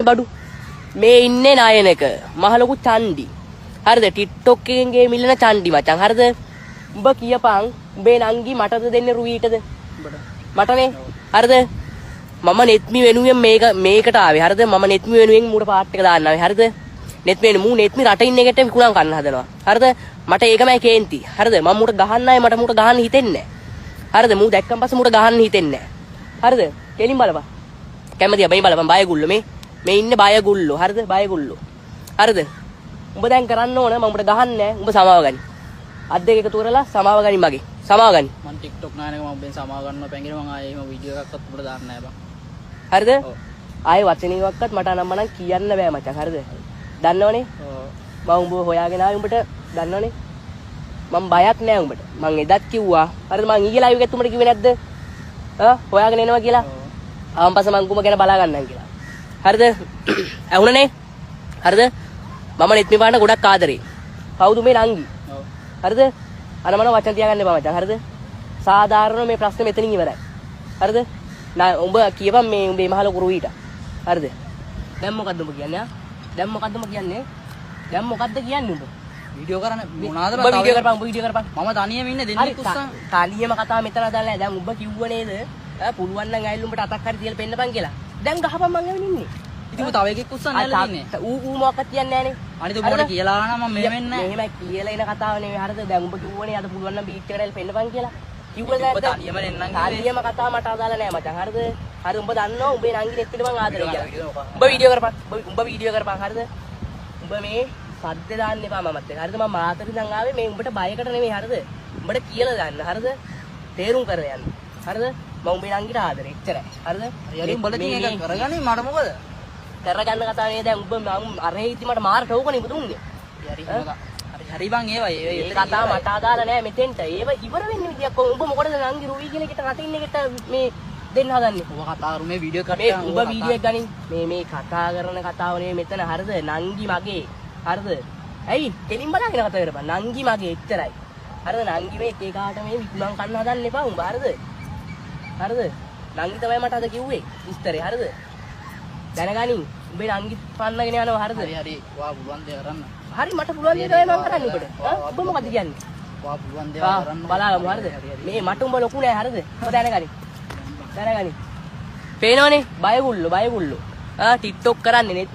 බඩු මේ ඉන්නේ නායනක මහ ලොකු චන්ඩි හරිද TikTok එකෙන් ගේ මිලන චන්ඩි මචං හරිද උඹ කියපන් උඹේ නංගි මටද දෙන්නේ රුවීටද මටනේ හරිද මම නෙත්මි වෙනුවෙන් මේකට ආවේ හරිද මම නෙත්මි වෙනුවෙන් මූට පාට් එක දාන්න ආවේ හරිද නෙත්මි නෙත්මි රට ඉන්න එකට විකුණන් ගන්න හදනවා හරිද මට ඒකමයි කේන්ති හරිද මම මූට ගහන්න ආයේ මට මූට ගහන්න හිතෙන්නේ නැහැ හරිද මූ දැක්කන් පස්සේ මූට ගහන්න හිතෙන්නේ නැහැ හරිද කෙලින් බලපන් කැමතියි මේ බලපන් බයගුල්ලෝ මේ ඉන්නේ බයගුල්ලෝ හරිද බයගුල්ලෝ හරිද උඹ දැන් කරන්න ඕන මම උඹට ගහන්නේ නැහැ උඹ සමාව ගනි අත් දෙක එකතු කරලා සමාව ගනි මගේ සමාව ගනි මම TikTok නායනක මම බෙන් සමාව ගන්නවා පැංගින මම ආයේ එහෙම වීඩියෝ එකක්වත් උඹට දාන්න නැහැ බං හරිද ආයේ වචනයක්වත් මට අනම්මනම් කියන්න බෑ මචං හරිද දන්නවනේ මම උඹව හොයාගෙන ආවේ උඹට දන්නවනේ මම බයක් නෑ උඹට මං එදත් කිව්වා හරිද මං ඊයේ ලයිව් එකත් උඹට කිව්වේ නැද්ද හොයාගෙන එනවා කියලා ආවන් පස්සේ මං උඹ ගැන බලා ගන්නම් කියලා හරිද ඇහුණනේ හරිද මම නෙත්මි පාන්න ගොඩක් ආදරේ කවුද මේ නංගි හරිද අර මම වචන තියාගන්න එපා මචං හරිද සාධාරණ මේ ප්‍රශ්නේ මෙතනින් ඉවරයි හරිද උඹ කියපන් මේ උඹේ මහල කුරුවීට හරිද දැන් මොකද්ද උඹ කියන්නේ දැන් මොකද්ද උඹ කියන්නේ දැන් මොකද්ද කියන්නේ උඹ වීඩියෝ කරන්න මොනවාද උඹ වීඩියෝ කරපන් මම තනියම ඉන්නේ දෙන්නේ කුස්සන් තනියම කතාව මෙතන දාලා නැහැ දැන් උඹ කිව්ව නේද පුළුවන් නම් ඇවිල්ලා උඹට අතක් හරි තියලා පෙන්නපන් කියලා දැන් ගහපන් මං ඇවිත් ඉන්නේ ඉතින් උඹ තව එකෙක් කුස්සන් නැල්ල ඉන්නේ ඌ මොකක්ද කියන්නේ නැහනේ අනිත් උඹට කියලා නම් මම මෙහෙම වෙන්නේ නැහැ මෙහෙමයි කියලා එන කතාව නෙවෙයි හරිද දැන් උඹ කිව්වනේ අද පුළුවන් නම් බීච් එකට ඇවිල්ලා පෙන්නපන් කියලා කිව්වද උඹ තනියම නෙන්නම් තනියම කතාව මට අදාළ නැහැ මචං හරිද හරි උඹ දන්නවා උඹේ නංගි නෙත්තිට මං ආදරේ කියලා උඹ වීඩියෝ කරපන් උඹ වීඩියෝ කරපන් හරිද උඹ මේ සද්ද දාන්න එපා මමත් එක්ක හරිද මම මාතර ඉඳන් ආවේ මේ උඹට බයකට නෙමෙයි හරිද උඹට කියලා දාන්න හරිද තේරුම් කරලා යන්න හරිද මම උඹේ නංගිට ආදරේ එච්චරයි හරිද හරි උඹලා තියෙන එක කරගන්නේ මට මොකද කරගන්න කතාව නේ දැන් උඹ මම අර හිටි මට මාර ටෝකනේ උඹ දුන්නේ හරි බං ඒ කතාව මට අදාළ නෑ මෙතෙන්ට ඒව ඉවර වෙන්නේ විදියක් කොහොම උඹ මොකටද නංගි රුවි කියන එකට රටින් එකට මේ දෙන්න හදන්නේ ඔබ කතා කරු මේ වීඩියෝ මේ උඹ වීඩියෝ එක ගනින් මේ කතා කරන කතාව නේ මෙතන හරිද නංගි මගේ හරිද ඇයි කෙලින් බලගෙන කතා කරපන් නංගි මගේ එච්චරයි හරිද නංගි මේ එක එකාට මේ විකුණන් කන්න හදන්න එපා උඹ හරිද හරිද නංගි තමයි මට අද කිව්වේ විස්තරේ හරිද දැනගනින් උඹේ නංගි පන්නගෙන යනවා හරිද හරි වා පුළුවන් දේ කරන්න හරි මට පුළුවන් දේ තමයි මම කරන්නේ උඹට උඹ මොකද කියන්නේ වා පුළුවන් දේ කරන්න බලාගමු හරිද මේ මට උඹ ලොකු නෑ හරිද ඔබ දැනගනින් පේනවනේ බයගුල්ලෝ TikTok කරන්නේ නෙත්